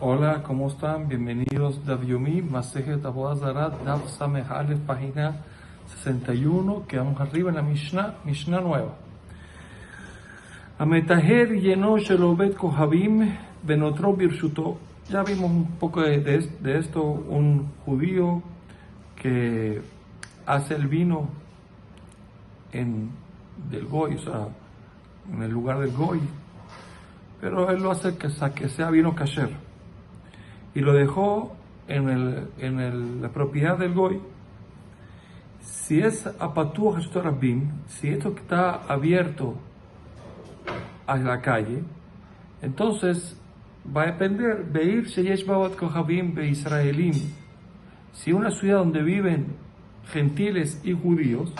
Hola, ¿cómo están? Bienvenidos Daf Yomi, Masejet Avodah Zarah, Daf Sameh Aleph, página 61. Quedamos arriba en la Mishnah nueva. Ametaher lleno Shelobet Kohabim Benotro Birshuto. Ya vimos un poco de esto, un judío que hace el vino del Goy, o sea, en el lugar del Goy, pero él lo hace que sea vino kasher. Y lo dejó en la propiedad del Goy. Si es apatuah rabim, si esto está abierto a la calle, entonces va a depender Beir sheyesh baot kohabim be israelim. Si una ciudad donde viven gentiles y judíos,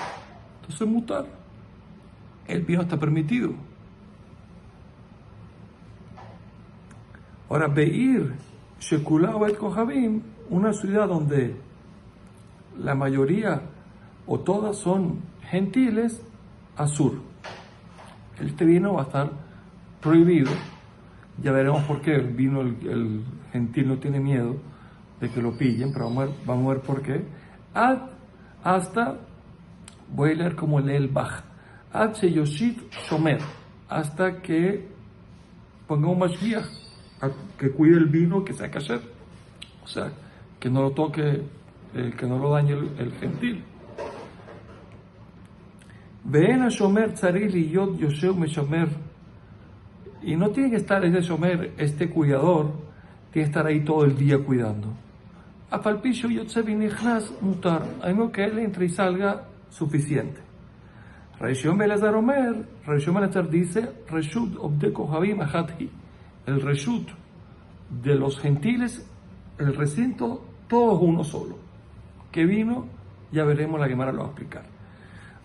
entonces mutar, el vino está permitido. Ahora, Beir Shekula Bet Kohabim, una ciudad donde la mayoría o todas son gentiles, Asur. Este vino va a estar prohibido. Ya veremos por qué. El vino, el gentil no tiene miedo de que lo pillen, pero vamos a ver por qué. Hasta, voy a leer como lee el Bach. Ad Sheyoshit Shomer, hasta que ponga un mashgiach, que cuide el vino, que sea kasher, o sea, que no lo toque, que no lo dañe el gentil. Ven a shomer tzaril y yod yoshev me shomer, y no tiene que estar ese shomer, este cuidador, tiene que estar ahí todo el día cuidando. Afalpisho yotzev inichnas mutar, a menos que él entre y salga, suficiente. Reishon Belazar Omer, Reishon Belazar dice, Reshut obde kohabim ahathi, el reshut de los gentiles, el recinto, todo uno solo. ¿Qué vino? Ya veremos, la Gemara lo va a explicar.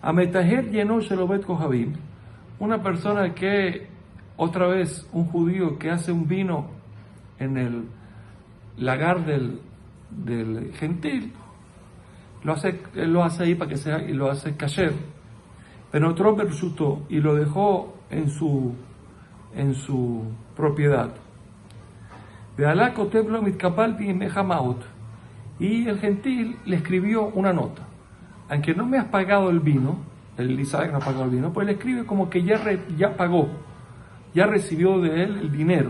Ametaher llenó Shelobet Kohabim, una persona que, otra vez, un judío que hace un vino en el lagar del gentil, él lo hace ahí para que sea, y lo hace kasher, pero otro reshuto y lo dejó en su propiedad. Y el gentil le escribió una nota. Aunque no me has pagado el vino, el Isaac no ha pagado el vino, pues le escribe como que ya pagó, ya recibió de él el dinero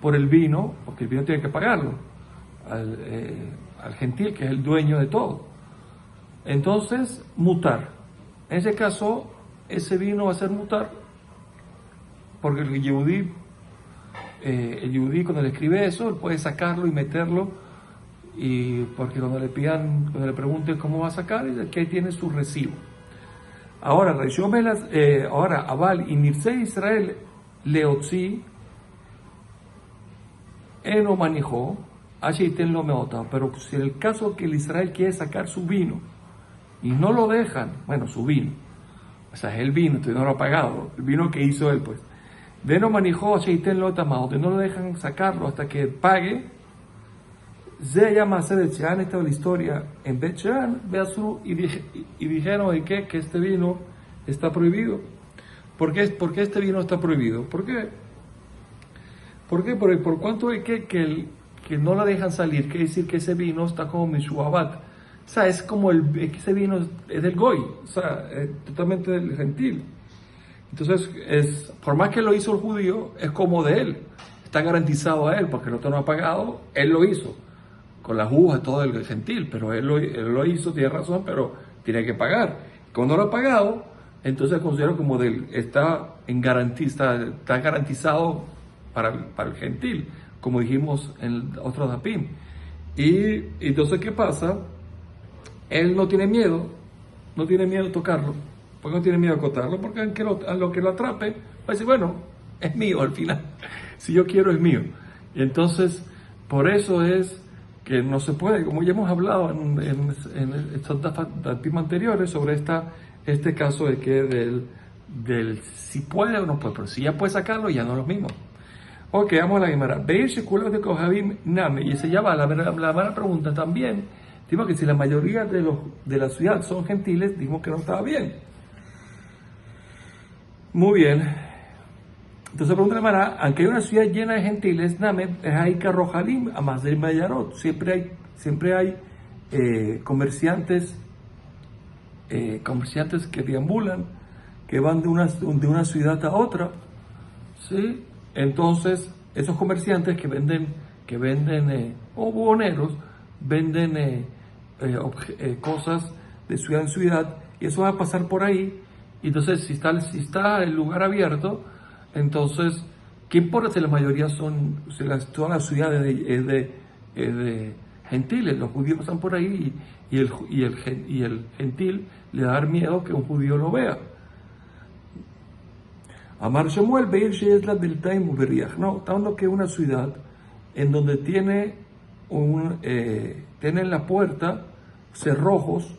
por el vino, porque el vino tiene que pagarlo al gentil, que es el dueño de todo. Entonces, mutar. En ese caso, ese vino va a ser mutar, porque el yehudí cuando le escribe eso, él puede sacarlo y meterlo, y porque cuando le pregunten cómo va a sacar, dice que ahí tiene su recibo. Ahora, Abal y Nirse Israel Leotzi Eno manejó, lo meota, pero si en el caso que el Israel quiere sacar su vino y no lo dejan, bueno, su vino, o sea, es el vino, entonces no lo ha pagado, el vino que hizo él, pues. Veno manejó lo tamao, no lo dejan sacarlo hasta que pague. Se llama hacer Shean, esta es la historia en Bet Shean, y dijeron que este vino está prohibido. ¿Por qué este vino está prohibido? ¿Por qué? Por cuanto es que no la dejan salir, quiere decir que ese vino está como Mishuabat. O sea, es como ese vino es del Goy, o sea, es totalmente del gentil. Entonces, por más que lo hizo el judío, es como de él. Está garantizado a él, porque el otro no ha pagado, él lo hizo. Con las uvas, todo el gentil, pero él lo hizo, tiene razón, pero tiene que pagar. Cuando lo ha pagado, entonces considero como de él, está garantizado para el gentil, como dijimos en otro dapim. Y entonces, ¿qué pasa? Él no tiene miedo de tocarlo. ¿Por qué no tiene miedo de acotarlo? Porque a lo que lo atrape, va a decir, bueno, es mío al final. Si yo quiero, es mío. Y entonces, por eso es que no se puede, como ya hemos hablado en estos datos anteriores sobre este caso de que del si puede o no puede, pero si ya puede sacarlo, ya no es lo mismo. Ok, vamos a la Gemara. Beir Shekulah de Kohabim Name, y ese ya va, la mala pregunta también. Digo que si la mayoría de la ciudad son gentiles, dijimos que no estaba bien. Muy bien. Entonces pregunta la Mara, aunque hay una ciudad llena de gentiles, Name, es ahí que Rojalim, a más de Mayarot, siempre hay comerciantes que deambulan, que van de una ciudad a otra, ¿sí? Entonces, esos comerciantes que venden o buhoneros, venden cosas de ciudad en ciudad, y eso va a pasar por ahí. Y entonces, si está el lugar abierto, entonces, ¿qué importa si la mayoría todas las ciudades de gentiles? Los judíos pasan por ahí y el gentil le va a dar miedo que un judío lo vea. Amar Shemuel Beir Sheesla Biltaim Uberiach. No, está hablando que es una ciudad en donde tiene en la puerta cerrojos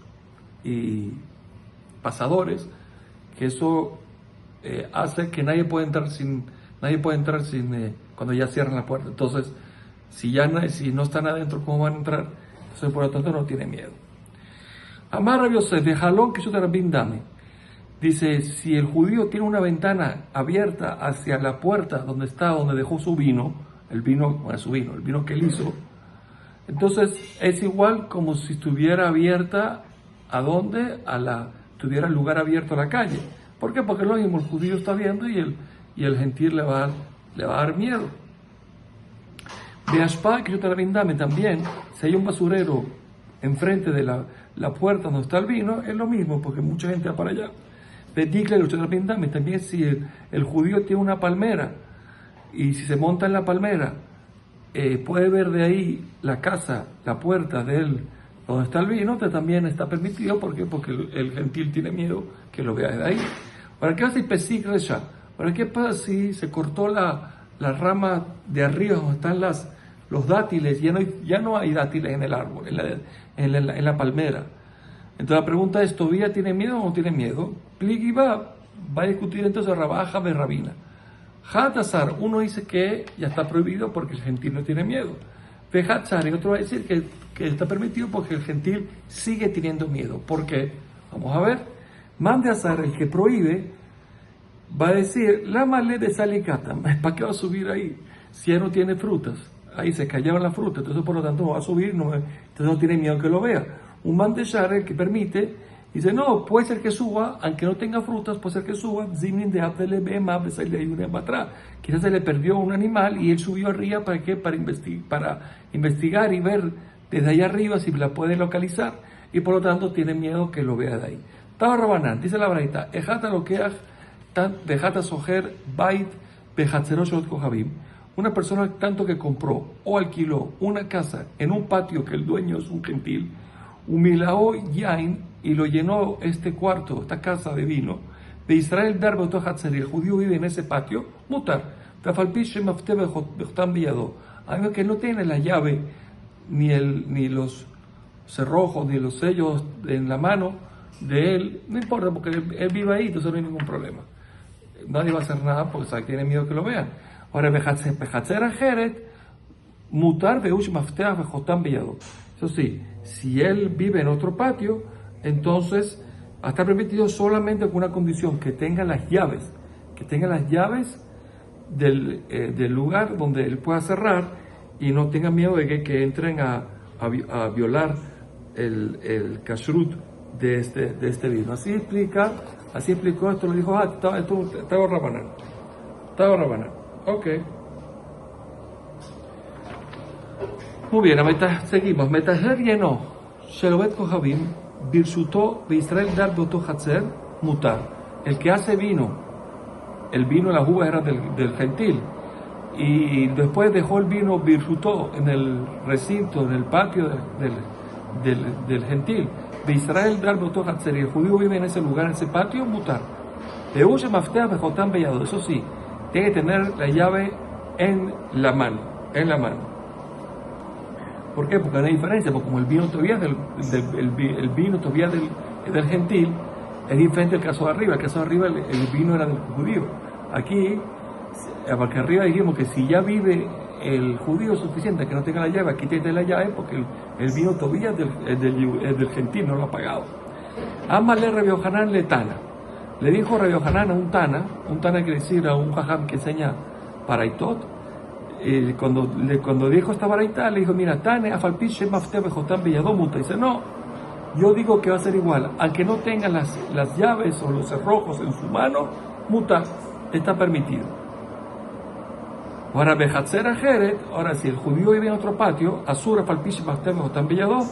y pasadores, que eso hace que nadie puede entrar sin cuando ya cierran la puerta. Entonces, si no están adentro, ¿cómo van a entrar? Entonces, por lo tanto, no tiene miedo. Amar Rabbi Yosef de Jalón que Rabin Dami. Dice, si el judío tiene una ventana abierta hacia la puerta donde dejó su vino, el vino que él hizo, entonces es igual como si estuviera abierta tuviera el lugar abierto a la calle. ¿Por qué? Porque lo mismo, el judío está viendo y el gentil le va a dar miedo. De Ashpa, que yo te la también, si hay un basurero enfrente de la puerta donde está el vino, es lo mismo, porque mucha gente va para allá. De Dikle, también si el judío tiene una palmera, y si se monta en la palmera, puede ver de ahí la casa, la puerta de él, donde está el vino, que también está permitido. ¿Por qué? Porque el gentil tiene miedo que lo vea de ahí. ¿Para qué hace Pesik Resha? ¿Para qué pasa si se cortó la rama de arriba donde están los dátiles? Ya no hay dátiles en el árbol, en la palmera. Entonces la pregunta es, ¿todavía tiene miedo o no tiene miedo? Pligi va a discutir entonces Rabaja de Rabina. Hatzar, uno dice que ya está prohibido porque el gentil no tiene miedo. Hatzar, y otro va a decir que está permitido porque el gentil sigue teniendo miedo. ¿Por qué? Vamos a ver. Mande Azar, el que prohíbe, va a decir, la malé de salicata, ¿para qué va a subir ahí? Si ya no tiene frutas, ahí se callaban las frutas, entonces por lo tanto no va a subir, entonces no tiene miedo que lo vea. Un mandeshar, el que permite, dice, no, puede ser que suba, aunque no tenga frutas, puede ser que suba, zimnin de aptele bema, quizás se le perdió un animal y él subió arriba, ¿para qué? Para investigar y ver desde allá arriba si la puede localizar, y por lo tanto tiene miedo que lo vea de ahí. Taba Rabanán, dice la braita, ejata lokeach, dejata sojer, bait, behatzeroshot kohabim. Una persona tanto que compró o alquiló una casa en un patio que el dueño es un gentil, humilao yain, y lo llenó este cuarto, esta casa de vino, de Israel darbe oto hatzeri, el judío vive en ese patio, mutar, tafalpish mafte bejotam billado, algo que no tiene la llave, ni los cerrojos, ni los sellos en la mano de él, no importa, porque él vive ahí, entonces no hay ningún problema. Nadie va a hacer nada porque sabe que tiene miedo que lo vean. Ahora, bejatzer ajeret, mutar beush mafteach bejotam billado. Eso sí, si él vive en otro patio, entonces va a estar permitido solamente con una condición, que tenga las llaves del lugar donde él pueda cerrar y no tenga miedo de que entren a violar el kashrut de este vino. Así explicó, esto lo dijo, estaba Rabanán. Ok. Muy bien, seguimos. Metajer llenó, Shelobet Kohabim, Birsutó, de Israel dar Beoto Hatzer, Mutar. El que hace vino, el vino, la uva era del gentil, y después dejó el vino Birsutó en el recinto, en el patio del gentil. De Israel dar Beoto Hatzer, y el judío vive en ese lugar, en ese patio, Mutar. De Ushe Maftea Bejotam Bellado, eso sí, tiene que tener la llave en la mano. ¿Por qué? Porque hay una diferencia, porque como el vino todavía el vino todavía del gentil, es diferente al caso de arriba. El caso de arriba el vino era del judío. Aquí, porque arriba dijimos que si ya vive el judío suficiente que no tenga la llave, aquí tiene la llave porque el vino todavía es del gentil, no lo ha pagado. Amale Rabbi Yohanan Letana. Le dijo Rabbi Yohanan a un Tana quiere decir a un Jajam que enseña Baraitot, cuando dijo esta Baraita, le dijo, mira, Tane, Afalpi, Shemafte, Bejotam, Belladomuta. Dice, no, yo digo que va a ser igual, aunque no tenga las llaves o los cerrojos en su mano, muta, está permitido. Ahora, Bejatzera Jeret, ahora si el judío vive en otro patio, Asura, Afalpi, Shemafte, Bejotam, Belladom,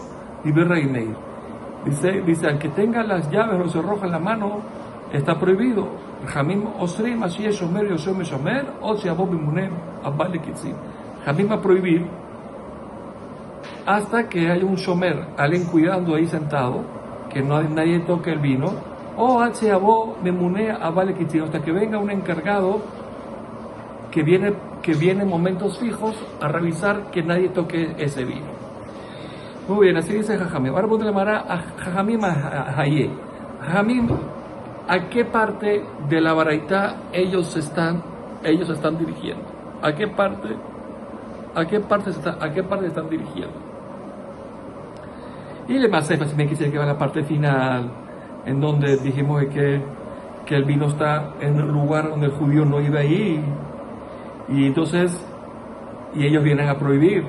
y Berrei Meir. Dice, aunque tenga las llaves o los cerrojos en la mano, está prohibido. Jamim Osrim, así es Shomer, Yosem Shomer, o si Abob Munem, Abale Kitzim. Jamim va a prohibir hasta que haya un Shomer, alguien cuidando ahí sentado, que nadie toque el vino, o H Abob Memune, Abale Kitzim, hasta que venga un encargado que viene en momentos fijos a revisar que nadie toque ese vino. Muy bien, así dice Jajamim. Ahora ponte la mara a Jajamim a Haye. Jajamim, ¿a qué parte de la Baraita ellos están dirigiendo? ¿A qué parte están dirigiendo? Y le más si me quisiera que va a la parte final, en donde dijimos que el vino está en un lugar donde el judío no iba ahí, y entonces, y ellos vienen a prohibir,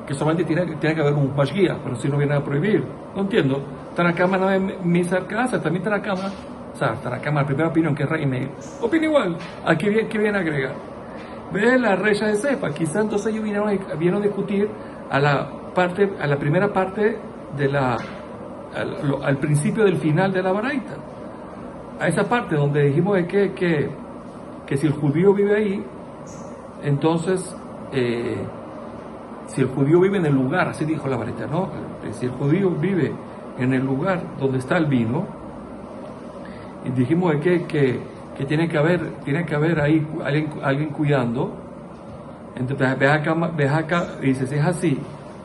que solamente tiene que haber un mashgiach, pero si no vienen a prohibir, no entiendo. Tanakama no es misa casa, también Tanakama. O sea, Tanakama, la primera opinión que es Rey Meir, opina igual. Aquí viene a agregar. Ve la reya de Sefa, quizá entonces ellos vinieron a discutir a la primera parte al principio del final de la Baraita. A esa parte donde dijimos que si el judío vive ahí, entonces, si el judío vive en el lugar, así dijo la Baraita, ¿no? Si el judío vive en el lugar donde está el vino, y dijimos que tiene que haber ahí alguien cuidando. Entonces ve acá, dice, si es así,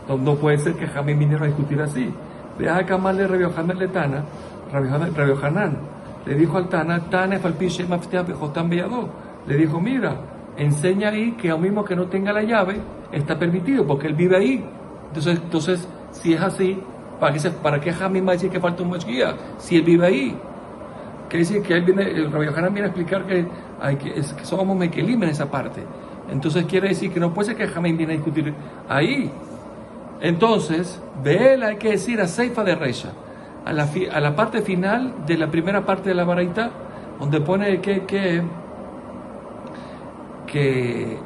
no puede ser que Jamín viniera a discutir así. Ve acá más le Rabbi Yohanan le Tana, Rabbi Yohanan le dijo al Tana, Tana falpiche maftea bejotam beyadó. Le dijo, mira, enseña ahí que aun mismo que no tenga la llave, está permitido, porque él vive ahí. Entonces si es así, ¿para qué Jamín va a decir que falta un mashgiach si él vive ahí? Quiere decir que el Rabbi Yohanan viene a explicar que somos mekelim en esa parte. Entonces quiere decir que no puede ser que Jamín viene a discutir ahí. Entonces, de él hay que decir a Seifa de Reya, a la parte final de la primera parte de la Baraita, donde pone que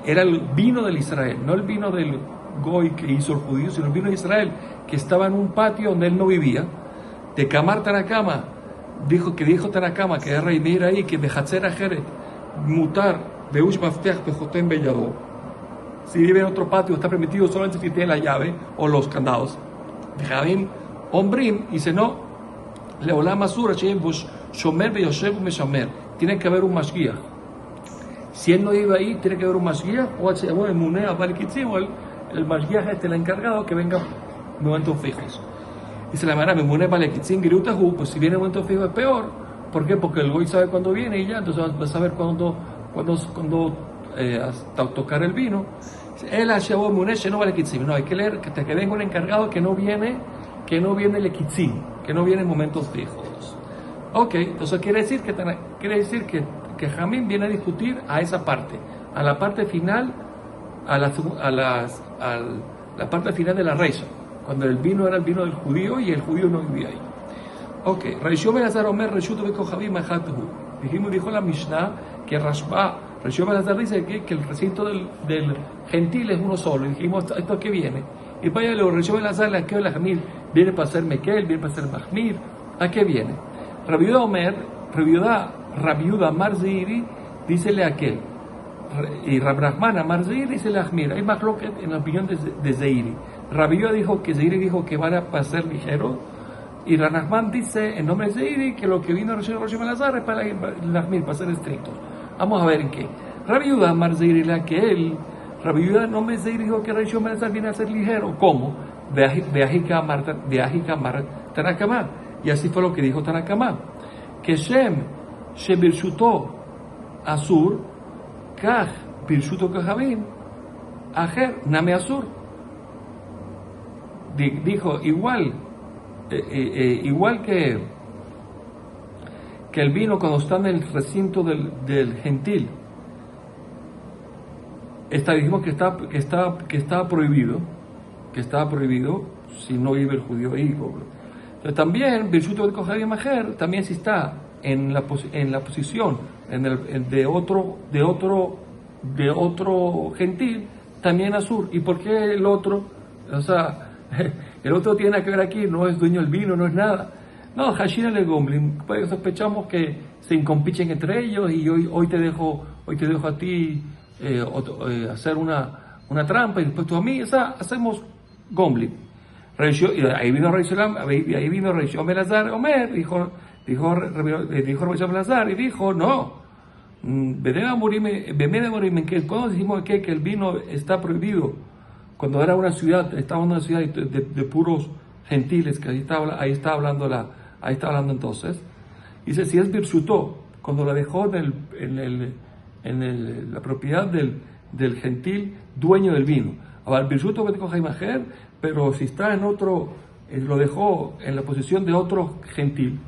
era el vino del Israel, no el vino del Goy que hizo el judío, sino el vino de Israel, que estaba en un patio donde él no vivía. De Kamar Tanakama, dijo Tanakama, que es Rey Meir ahí, que Bejatzera Jeret, mutar, Beush Mafteach, Bejotem Bellado. Si vive en otro patio, está permitido solamente si tiene la llave o los candados. Jamim Ombrim dice, no, Leolam Asura, Shomer Beyoshev Meshamer. Tiene que haber un mashgiach. Si él no vive ahí, tiene que haber un mashgiach, o el Munea Balikitzim, o el mashgiach el encargado que venga en momentos fijos. Dice la manera, pues si viene en momento fijo es peor. ¿Por qué? Porque el goy sabe cuándo viene y ya, entonces va a saber cuándo hasta tocar el vino. El no vale kitzim. No, hay que leer que venga un encargado que no viene el kitzim, que no viene en momentos fijos. Ok, entonces quiere decir que Jamín viene a discutir a esa parte, a la parte final, a la parte final de la reya, cuando el vino era el vino del judío y el judío no vivía ahí. Ok, Reishio Belazar Omer, Reishuto Bekojabim Mahatuhu. Dijo la Mishnah que Reishio Belazar dice que el recinto del gentil es uno solo. Y dijimos, ¿esto a qué viene? Y para allá Reishio Belazar, la que la Jamil, viene para ser Mekel, viene para ser Mahmir. ¿A qué viene? Rabiuda Omer, Rabiuda Marzeiri, dícele a aquel. Y Rabrahman Amar Zeiri, dícele a Ahmir. Hay más lo que en la opinión de Zeiri. Rabiuda dijo que Zeiri dijo que van a ser ligeros. Y Ranahman dice en nombre de Zeiri que lo que vino a Rosh Hashanah es para Lahmir, para ser estrictos. Vamos a ver en qué. Rabbi Yehuda Amar Zeiri la que él, Rabbi Yehuda en nombre de Zeiri dijo que Rosh Hashanah viene a ser ligero. ¿Cómo? Beajika Amar Tanakama. Y así fue lo que dijo Tanakama. Que Shem Shebirshuto Asur Kach Birshuto Kahavim Ajer Name Asur. Dijo igual que el vino cuando está en el recinto del gentil, dijimos que está prohibido, si no vive el judío ahí. Pero también, Birshut Bet Kohanim Maher, también si está en la posición de otro gentil, también Asur. ¿Y por qué el otro? O sea, el otro tiene que ver aquí, no es dueño del vino, no es nada. No, Hashina le Gomblin, pues sospechamos que se incompichen entre ellos y hoy te dejo a ti hacer una trampa y después tú a mí, o sea, hacemos Gomblin. Y ahí vino Rey Shom Elazar Omer, dijo Rey Shom Elazar y dijo, no, que cuando decimos que el vino está prohibido, cuando era una ciudad, estaba en una ciudad de puros gentiles, que ahí está hablando entonces, dice, si es Birshutó, cuando la dejó en la propiedad del gentil dueño del vino, Birshutó Bet Kohanim Maher, pero si está en otro, lo dejó en la posición de otro gentil,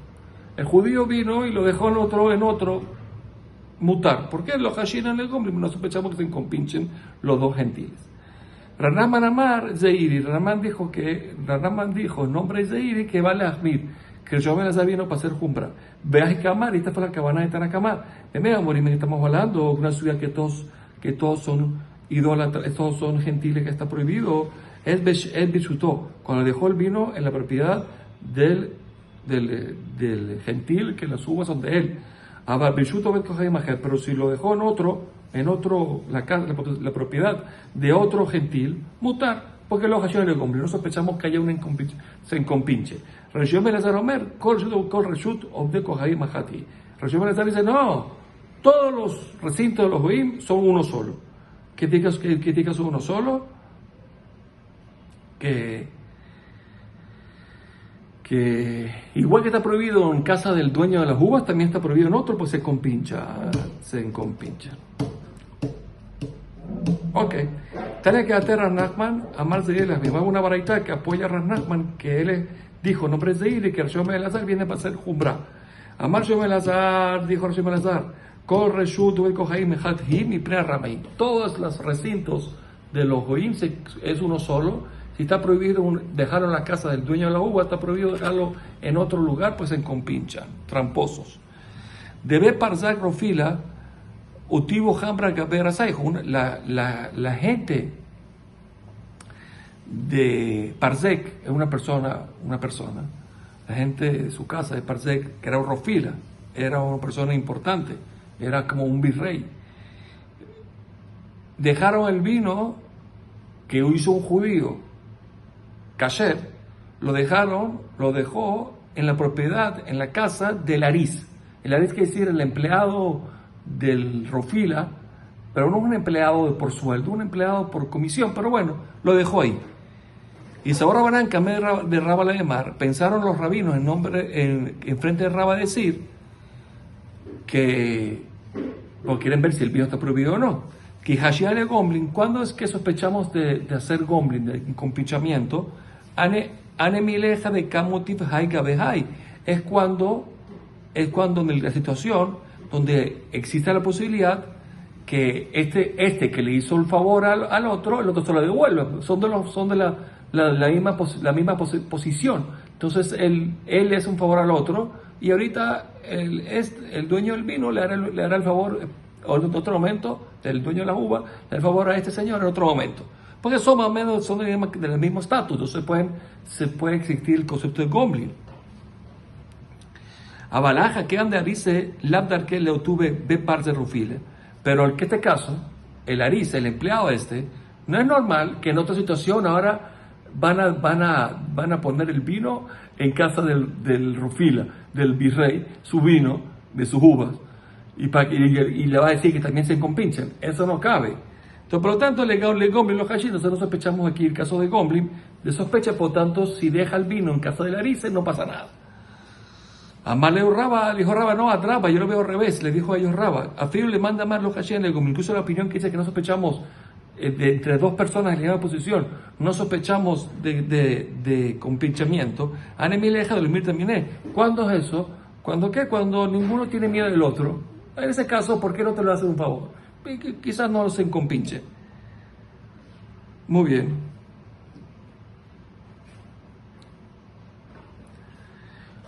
el judío vino y lo dejó en otro mutar. ¿Por qué? Los Hashina en el Gomblin, no sospechamos que se incompinchen los dos gentiles. Ranaman Amar Zeiri, Ranaman dijo en nombre de Zeiri que vale Ahmir, que el Shom Elazar vino para hacer Jumbra. Veas que Amar, y esta fue la cabana de Tanakamar. Estamos hablando de una ciudad que todos son idólatras, todos son gentiles, que está prohibido. Es Bishutó, cuando dejó el vino en la propiedad del gentil, que las uvas son de él. Pero si lo dejó la propiedad de otro gentil, mutar, porque los Hashim le Gomblin, no sospechamos que haya se incompinche. Reshom Elazar Omer, Kol Reshut Obde Kohaim Mahati. Reshom Elazar dice, no, todos los recintos de los Goim son uno solo. ¿Qué digas uno solo? Que igual que está prohibido en casa del dueño de las uvas, también está prohibido en otro, pues se incompincha. Ok. Tania que ater Rav Nachman, Amar Zeir, una baraita que apoya a Rav Nachman, que él dijo, no Zeir, que Shom Elazar viene para hacer Jumbra. Amar Shom Elazar, dijo Shom Elazar, Kol Reshut Vel Kohaim Echat Him y Pnei Ramaim. Todos los recintos de los Goim es uno solo. Si está prohibido dejarlo en la casa del dueño de la uva, está prohibido dejarlo en otro lugar, pues se encompincha, tramposos. Debe Parzak Rofila, Utivo Hambra Gaber Asaijo. La gente de Parzek es una persona, la gente de su casa de Parzek, que era Rofila, era una persona importante, era como un virrey. Dejaron el vino que hizo un judío, Kasher, lo dejó en la propiedad, en la casa del Aris. El Aris quiere decir el empleado del Rofila, pero no un empleado por sueldo, un empleado por comisión, pero bueno, lo dejó ahí. Y Sabor Rabanán, Kameh de Rabba Lemar, pensaron los rabinos en frente de Rabba decir que, o quieren ver si el vino está prohibido o no, que Hashia de Gomblin, ¿cuándo es que sospechamos de hacer Gomblin, de compinchamiento? Ane mileja de Kamotiv Haika Behai. Es cuando en la situación donde existe la posibilidad que este que le hizo el favor al otro, el otro se lo devuelve. Son de la misma posición. Entonces él le hace un favor al otro y ahorita el dueño del vino le hará el favor en otro momento, el dueño de la uva, le hará el favor a este señor en otro momento. Porque son más o menos del mismo estatus, entonces se puede existir el concepto de Gomblin. A Balaja que anda dice Labdar que le obtuve be par de Rufile, pero en este caso, el Aris, el empleado no es normal que en otra situación ahora van a poner el vino en casa del Rufila, del virrey, su vino, de sus uvas, y le va a decir que también se compinchen. Eso no cabe. Entonces, por lo tanto, le Gomblin los Hashim, nosotros sospechamos aquí el caso de Gomblin, de sospecha, por tanto, si deja el vino en casa del Aris, no pasa nada. Amaleu Raba, le dijo Raba, no, a Raba, yo lo veo al revés, le dijo a ellos Raba. A Filo le manda más los Hashim, incluso la opinión que dice que no sospechamos entre dos personas en la misma posición, no sospechamos de compinchamiento. Anemileja del Mir también. ¿Cuándo es eso? ¿Cuándo qué? Cuando ninguno tiene miedo del otro. En ese caso, ¿por qué no te lo hacen un favor? Quizás no se encompinche. Muy bien.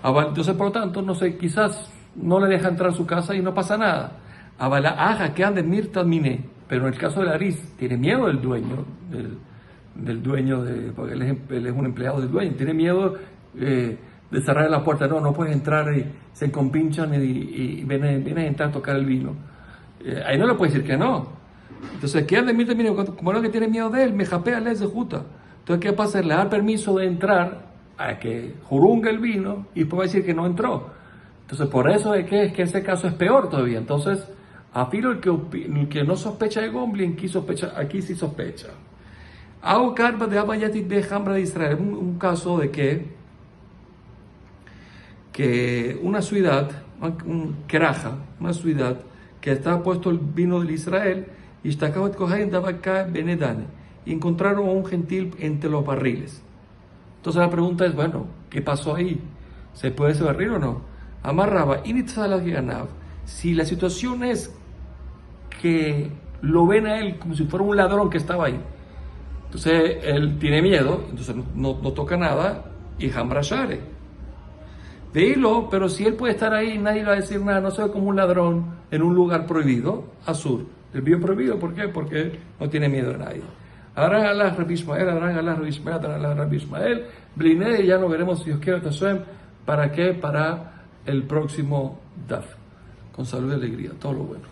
Entonces, por lo tanto, no sé, quizás no le deja entrar a su casa y no pasa nada. Avala aja que ande mirta mine. Pero en el caso de Aris, tiene miedo del dueño, del dueño, porque él es un empleado del dueño, tiene miedo de cerrar la puerta. No puedes entrar y se encompinchan y viene a entrar a tocar el vino. Ahí no le puedes decir que no. Entonces, ¿qué ande mirta mine? Como no que tiene miedo de él, me japea les de justa. Entonces, ¿qué pasa? Le da permiso de entrar a que jurunga el vino y puede decir que no entró. Entonces, por eso es que ese caso es peor todavía. Entonces, afilo el que no sospecha de Gomblin, aquí sí sospecha. Hago carva de Abayatit de Jambra de Israel. Un caso de que una ciudad, un Keraja, una ciudad que estaba puesto el vino del Israel, y encontraron a un gentil entre los barriles. Entonces la pregunta es, bueno, ¿qué pasó ahí? ¿Se puede ese barril o no? Amarraba, si la situación es que lo ven a él como si fuera un ladrón que estaba ahí, entonces él tiene miedo, entonces no toca nada y Jambra Share. De hilo, pero si él puede estar ahí, nadie le va a decir nada, no se ve como un ladrón en un lugar prohibido, Azur. El bien prohibido, ¿por qué? Porque no tiene miedo de nadie. Adran Allah, Rabbi Ismael, Adran Allah, Rabbi Ismael, Adran Allah, Rabbi Ismael. Bliné, ya lo veremos si Dios quiere, Tashem. ¿Para qué? Para el próximo DAF. Con salud y alegría. Todo lo bueno.